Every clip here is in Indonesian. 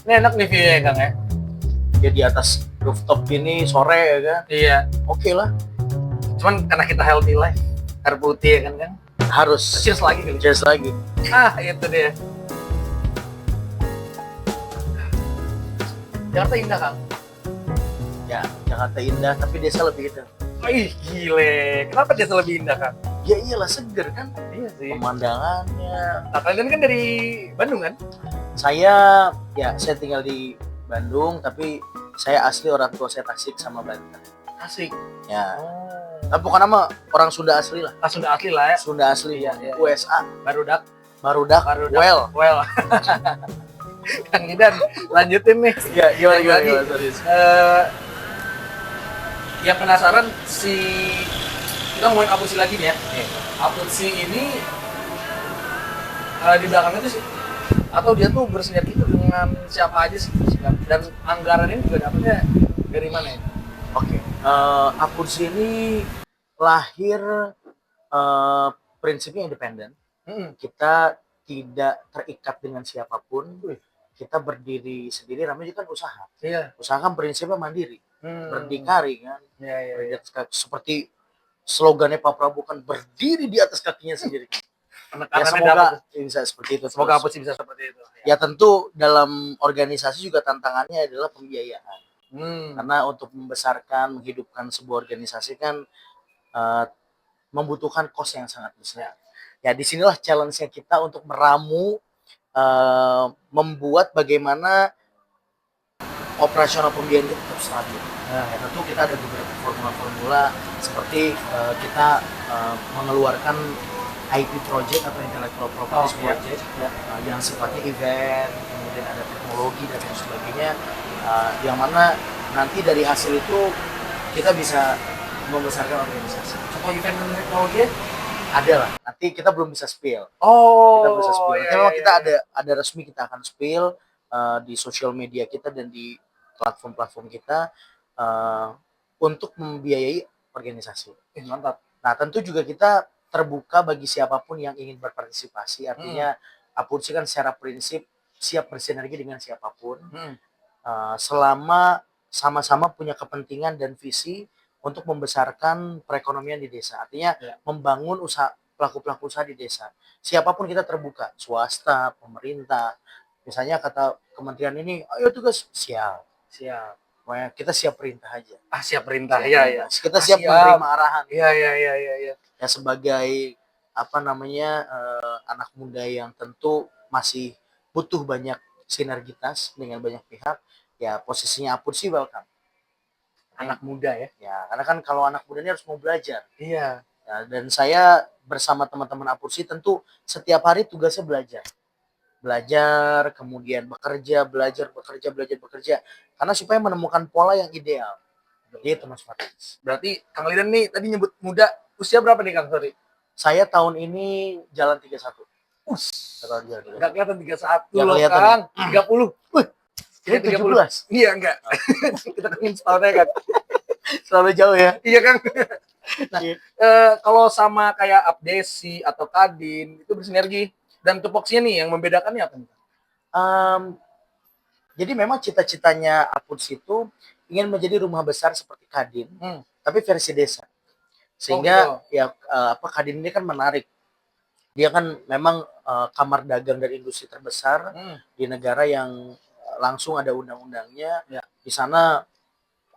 Ini enak nih view-nya ya, Kang ya. Dia di atas rooftop gini sore ya kan. Iya. Oke lah. Cuman karena kita healthy life, air putih ya kan, Kang. Harus. Cheers lagi kali. Cheers lagi. Itu dia. Jakarta indah, Kang. Ya, Jakarta indah, tapi desa lebih indah. Ih, gile. Kenapa desa lebih indah, Kang? Ya iyalah, seger kan Iya sih. pemandangannya. Nah, kalian kan dari Bandung kan? Saya tinggal di Bandung, tapi saya asli orang tua saya Tasik sama Banten. Asik. Ya. Oh. Tapi bukan nama orang Sunda asli lah. Sunda asli lah ya. Sunda asli ya. Iya. USA. Barudak. Barudak. Well. Kang Idan, lanjutin nih. Ya, gimana? Yang penasaran kita ngomongin Apulsi lagi nih ya. Apulsi ini di belakangnya tuh sih, atau dia tuh bersinergi dengan siapa aja sih? Dan anggaran ini juga dapetnya dari mana ya? Oke. Apulsi ini lahir prinsipnya independen. Kita tidak terikat dengan siapapun. Kita berdiri sendiri, namanya kan usaha. Iya. Usaha kan prinsipnya mandiri, berdikari kan. Iya. Seperti slogannya Pak Prabowo kan, berdiri di atas kakinya sendiri. Ya, semoga bisa seperti itu. Semoga Apulsi bisa seperti itu. Ya tentu dalam organisasi juga tantangannya adalah pembiayaan. Karena untuk membesarkan, menghidupkan sebuah organisasi kan membutuhkan kos yang sangat besar. Ya disinilah challenge-nya kita untuk meramu, membuat bagaimana operasional pembiayaan itu tetap stabil. Tentu kita ada beberapa formula-formula seperti kita mengeluarkan IP project atau intellectual property project yang sifatnya event, kemudian ada teknologi dan lain sebagainya, yang mana nanti dari hasil itu kita bisa membesarkan organisasi. Contoh event dan teknologi ada lah. Nanti kita belum bisa spill. Kita bisa spill. Nanti memang kita ada resmi, kita akan spill di sosial media kita dan di platform-platform kita untuk membiayai organisasi. Mantap. Nah, tentu juga kita terbuka bagi siapapun yang ingin berpartisipasi. Artinya Apulsi kan secara prinsip siap bersinergi dengan siapapun, selama sama-sama punya kepentingan dan visi untuk membesarkan perekonomian di desa. Artinya membangun pelaku-pelaku usaha di desa. Siapapun kita terbuka, swasta, pemerintah. Misalnya kata kementerian ini, ayo tugas, siap. Kita siap perintah aja. Siap perintah. Iya. Kita siap menerima arahan. Iya. Ya sebagai anak muda yang tentu masih butuh banyak sinergitas dengan banyak pihak, ya posisinya Apulsi welcome. Anak muda ya. Ya, karena kan kalau anak muda ini harus mau belajar. Iya. Ya, dan saya bersama teman-teman Apulsi tentu setiap hari tugasnya belajar, kemudian belajar, karena supaya menemukan pola yang ideal. Gitu Mas Faris. Berarti Kang Lidan nih tadi nyebut muda, usia berapa nih Kang? Sorry. Saya tahun ini jalan 31. Enggak kelihatan 31 loh Kang. 30. Ini 17. Iya enggak. Kita kengin tahunnya kan. Selalu jauh ya. Iya Kang. Nah, kalau sama kayak Abdesi atau Kadin itu bersinergi, dan tupoksinya nih yang membedakannya apa nih? Jadi memang cita-citanya Apulsi itu ingin menjadi rumah besar seperti Kadin, tapi versi desa. Sehingga Kadin ini kan menarik. Dia kan memang kamar dagang dari industri terbesar di negara yang langsung ada undang-undangnya. Di sana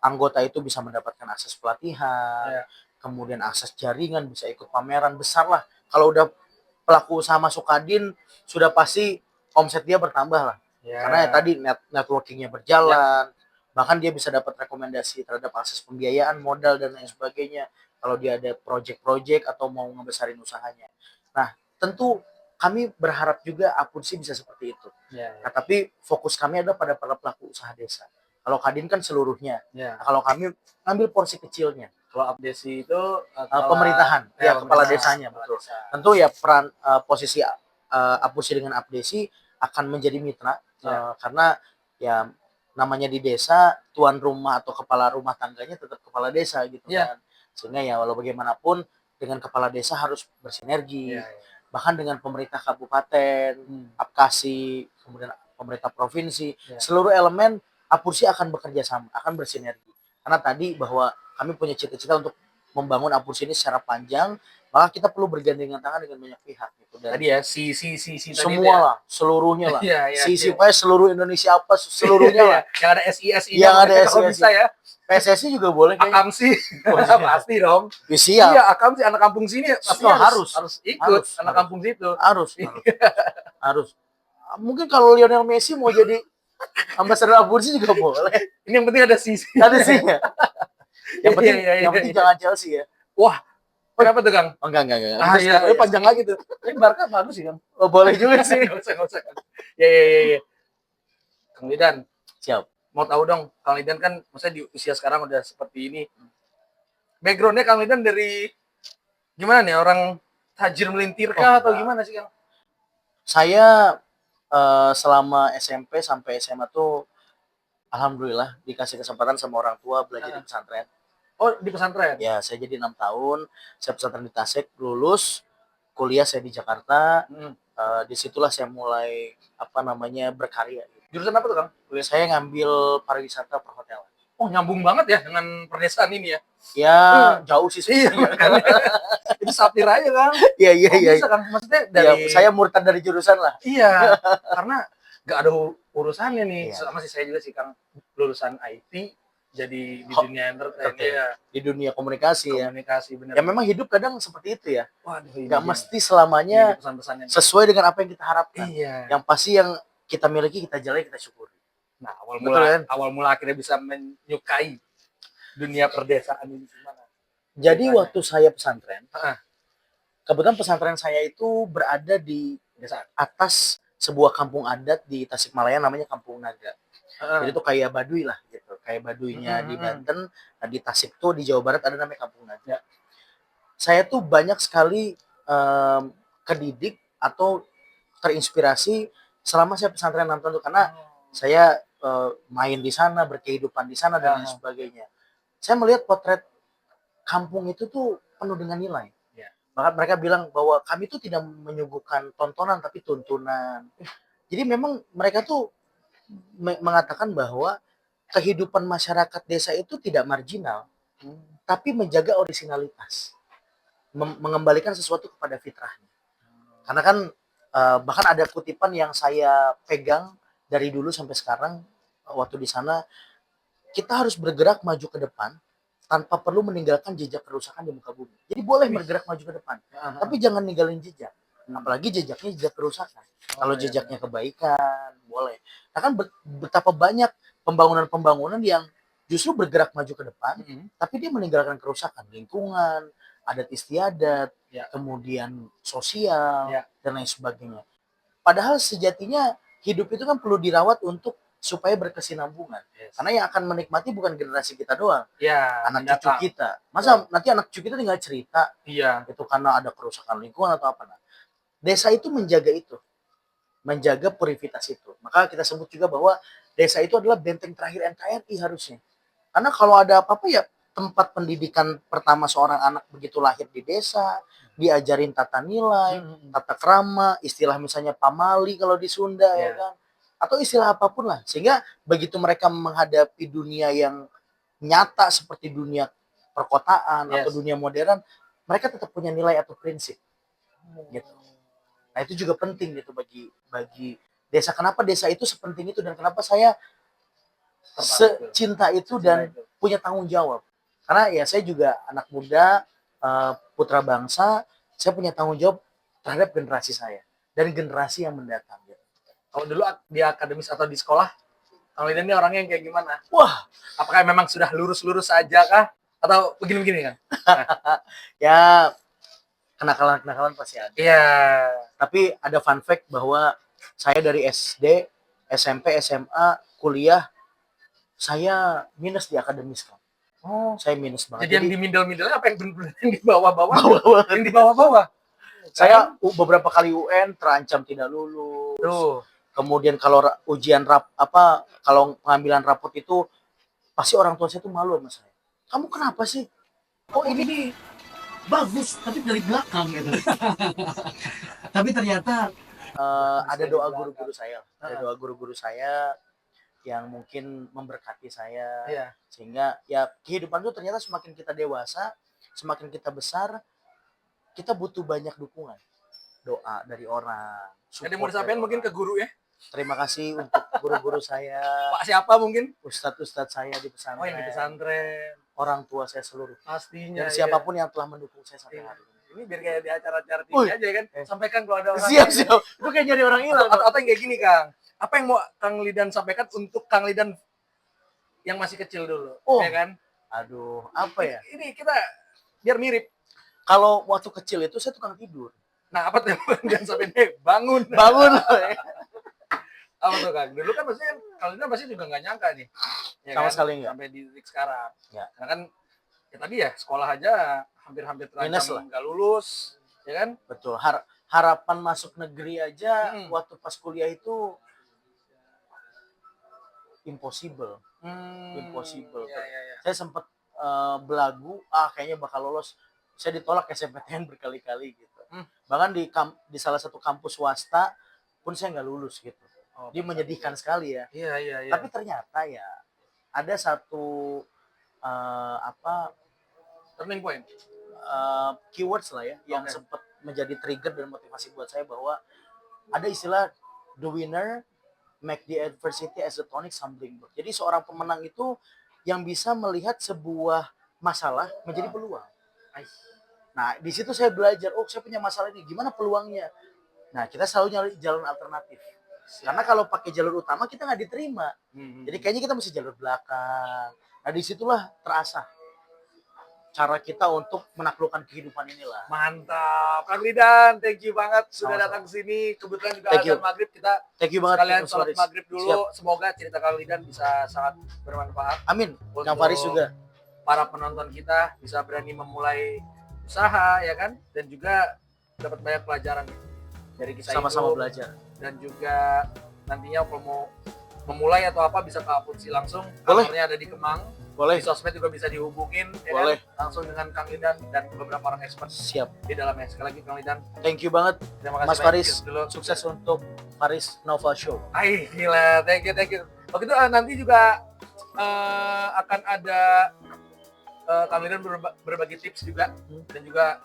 anggota itu bisa mendapatkan akses pelatihan, kemudian akses jaringan, bisa ikut pameran besar lah. Kalau udah pelaku usaha masuk Kadin, sudah pasti omset dia bertambah lah. Karena tadi networkingnya berjalan, bahkan dia bisa dapat rekomendasi terhadap akses pembiayaan, modal, dan lain sebagainya. Kalau dia ada project-project atau mau ngebesarin usahanya. Nah, tentu kami berharap juga Apulsi bisa seperti itu. Nah, tapi fokus kami adalah pada para pelaku usaha desa. Kalau Kadin kan seluruhnya. Nah, kalau kami ambil porsi kecilnya. Kalau Abdesi itu pemerintahan, kepala desanya, betul. Tentu ya peran posisi Apulsi dengan Abdesi akan menjadi mitra, karena ya namanya di desa tuan rumah atau kepala rumah tangganya tetap kepala desa gitu kan. Sehingga ya walau bagaimanapun dengan kepala desa harus bersinergi. Bahkan dengan pemerintah kabupaten, Apkasi, kemudian pemerintah provinsi, Ya. seluruh elemen Apursi akan bekerja sama, akan bersinergi. Karena tadi bahwa kami punya cita-cita untuk membangun Apursi ini secara panjang, maka kita perlu bergandengan tangan dengan banyak pihak gitu. Dan Tadi ya si tadi semua lah, seluruhnya lah. Iya, iya, iya. Pokoknya seluruh Indonesia apa seluruhnya lah. Yang ada SI Yang ada kalau SI. bisa ya. PSSI juga boleh kayaknya. Akam sih pasti dong. Siap. Iya, Akam sih anak kampung sini pasti harus ikut anak kampung situ. Harus. Mungkin kalau Lionel Messi mau jadi ambasador Apursi juga boleh. Ini yang penting ada sisi. Ada sih ya. Yang penting, Iya. jangan Chelsea ya. Wah, kenapa tuh Kang? Oh, enggak. Iya, panjang lagi tuh. Ini Barca bagus sih Kang. Oh, boleh juga sih. Nggak usah. Ya. Kang Lidan, Siap. mau tahu dong, Kang Lidan kan maksudnya di usia sekarang udah seperti ini. Backgroundnya Kang Lidan dari gimana nih? Orang tajir melintir kah atau gimana sih Kang? Saya selama SMP sampai SMA tuh alhamdulillah dikasih kesempatan sama orang tua belajar di pesantren. Oh, di pesantren? Ya, saya jadi 6 tahun, saya pesantren di Tasik, lulus, kuliah saya di Jakarta. Disitulah saya mulai berkarya. Jurusan apa tuh Kang? Saya ngambil pariwisata perhotelan. Oh, nyambung banget ya dengan perdesaan ini ya? Ya, jauh sih Iya, kan? Itu satir aja Kang. Iya. Bisa Kang, maksudnya dari... Ya, saya murtad dari jurusan lah. Iya, karena nggak ada urusannya nih. Iya. Sama sih saya juga sih Kang, lulusan IT, jadi di dunia entertain ya. Di dunia komunikasi ya. Bener. Ya memang hidup kadang seperti itu ya. Waduh, Nggak mesti selamanya pesan-pesannya. sesuai dengan apa yang kita harapkan. Iya. Yang pasti yang kita miliki, kita jalani, kita syukuri. Nah, Betul, awal mula akhirnya bisa menyukai dunia perdesaan ini gimana? Jadi waktu saya pesantren, Heeh. kebetulan pesantren saya itu berada di Desa. atas sebuah kampung adat di Tasikmalaya namanya Kampung Naga. Jadi itu kayak Baduy lah gitu, kayak Baduynya di Banten. Nah, di Tasik tuh di Jawa Barat ada namanya Kampung Naga. Saya tuh banyak sekali kedidik atau terinspirasi selama saya pesantren 6 tahun itu, karena saya main di sana, berkehidupan di sana dan lain sebagainya. Saya melihat potret kampung itu tuh penuh dengan nilai. Bahkan mereka bilang bahwa kami tuh tidak menyuguhkan tontonan tapi tuntunan. Jadi memang mereka tuh mengatakan bahwa kehidupan masyarakat desa itu tidak marginal, tapi menjaga orisinalitas, mengembalikan sesuatu kepada fitrahnya. Karena kan bahkan ada kutipan yang saya pegang dari dulu sampai sekarang waktu di sana, kita harus bergerak maju ke depan tanpa perlu meninggalkan jejak kerusakan di muka bumi. Jadi boleh bergerak maju ke depan, tapi jangan ninggalin jejak. Apalagi jejaknya jejak kerusakan. Kalau jejaknya kebaikan, boleh. Nah kan betapa banyak pembangunan-pembangunan yang justru bergerak maju ke depan, tapi dia meninggalkan kerusakan lingkungan, adat istiadat, kemudian sosial, dan lain sebagainya. Padahal sejatinya hidup itu kan perlu dirawat untuk supaya berkesinambungan. Karena yang akan menikmati bukan generasi kita doang, anak cucu kita. Masa nanti anak cucu kita tinggal cerita, itu karena ada kerusakan lingkungan atau apa. Nah, desa itu menjaga itu, menjaga purivitas itu. Maka kita sebut juga bahwa desa itu adalah benteng terakhir NKRI harusnya. Karena kalau ada apa-apa ya tempat pendidikan pertama seorang anak begitu lahir di desa, diajarin tata nilai, tata krama, istilah misalnya pamali kalau di Sunda ya kan, atau istilah apapun lah, sehingga begitu mereka menghadapi dunia yang nyata seperti dunia perkotaan atau dunia modern, mereka tetap punya nilai atau prinsip gitu. Nah itu juga penting gitu bagi desa. Kenapa desa itu sepenting itu dan kenapa saya secinta itu dan punya tanggung jawab, karena ya saya juga anak muda, putra bangsa, saya punya tanggung jawab terhadap generasi saya dan generasi yang mendatang. Kalau dulu di akademis atau di sekolah, Kang Lidan ini orangnya yang kayak gimana? Wah, apakah memang sudah lurus-lurus saja kah? Atau begini-begini kan? Ya, kenakalan pasti ada. Iya. Tapi ada fun fact bahwa saya dari SD, SMP, SMA, kuliah, saya minus di akademis kan. Oh, saya minus banget. Jadi yang di middle-middle apa yang di bawah-bawah? Yang di bawah-bawah. Saya beberapa kali UN terancam tidak lulus. Tuh. Kemudian kalau ujian kalau pengambilan rapot itu pasti orang tua saya tuh malu sama saya. Kamu kenapa sih? Oh ini bagus, tapi dari belakang gitu. Tapi ternyata ada di doa belakang. guru-guru saya. Ada Heeh. doa guru-guru saya yang mungkin memberkati saya. Iya. Sehingga ya kehidupan itu ternyata semakin kita dewasa, semakin kita besar, kita butuh banyak dukungan. Doa dari orang. Ada yang mau support disampaikan dari mungkin ke orang. guru ya? Terima kasih untuk guru-guru saya, Pak siapa mungkin? ustadz-ustadz saya di Oh, yang di pesantren, pesantren. orang tua saya seluruh, Pastinya. dan iya. siapapun yang telah mendukung saya sampai Iya. hari ini. Ini biar kayak di acara-acara TV Wih. aja kan. Sampaikan kalau ada orang Siap, yang- siap. Itu kayak jadi orang hilang. Atau yang kayak gini, Kang. Apa yang mau Kang Lidan sampaikan untuk Kang Lidan yang masih kecil dulu? Oh. Ya kan? Aduh, apa ya? Ini kita biar mirip. Kalau waktu kecil itu saya tukang tidur. Nah, apa tuh yang sampai bangun? Bangun. Apa tuh, Kang? Dulu kan maksudnya Kang Lidan pasti juga nggak nyangka nih. Ya Sama kan? sekali nggak. Sampai di titik sekarang. Ya. Karena kan ya tadi ya sekolah aja hampir-hampir Minus terancam lah. nggak lulus, ya kan? Betul. Harapan masuk negeri aja Mm-mm. waktu pas kuliah itu impossible. Impossible. Ya, ya, ya. Saya sempat belagu, kayaknya bakal lolos. Saya ditolak SNPTN berkali-kali gitu. Bahkan di salah satu kampus swasta pun saya nggak lulus gitu. Oh, Dia menyedihkan sekali ya. Iya, iya, iya. Tapi ternyata ya ada satu Turning point. keywords lah ya yang Oke. sempat menjadi trigger dan motivasi buat saya bahwa ada istilah the winner make the adversity as a tonic humbling board. Jadi seorang pemenang itu yang bisa melihat sebuah masalah menjadi peluang. Nah, di situ saya belajar, saya punya masalah ini, gimana peluangnya? Nah, kita selalu nyari jalan alternatif. Karena kalau pakai jalur utama kita nggak diterima. Jadi kayaknya kita mesti jalur belakang. Nah, disitulah terasa cara kita untuk menaklukkan kehidupan inilah. Mantap. Kang Lidan, thank you banget sudah Sama-sama. datang ke sini. Kebetulan juga Thank you. azan maghrib, kita Thank you banget sekalian Kang sholat Faris. maghrib dulu. Siap. Semoga cerita Kang Lidan bisa sangat bermanfaat. Amin. Untuk Kang Faris juga. para penonton kita bisa berani memulai usaha, ya kan? Dan juga dapat banyak pelajaran dari kisah Sama-sama hidup. belajar. Dan juga nantinya kalau mau memulai atau apa bisa ke Apunsi langsung. Boleh. Kantornya ada di Kemang. Boleh. Di sosmed juga bisa dihubungin, ya Boleh. kan? Langsung dengan Kang Lidan dan beberapa orang expert Siap. di dalamnya. Sekali lagi Kang Lidan, Thank you banget terima kasih Mas banyak. Faris. Dulu. Sukses untuk Faris Nova Show. Ay, gila, thank you. Waktu itu nanti juga akan ada Kang Lidan berbagi tips juga dan juga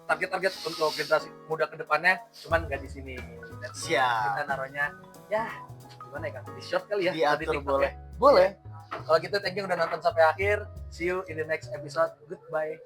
target-target untuk generasi muda ke depannya, cuman nggak di sini. Dan Siap. kita naruhnya ya gimana ya Kang? Di short kali ya? atau di Diatur TikTok boleh. ya? Boleh. Kalau gitu thank you udah nonton sampai akhir. See you in the next episode. Goodbye.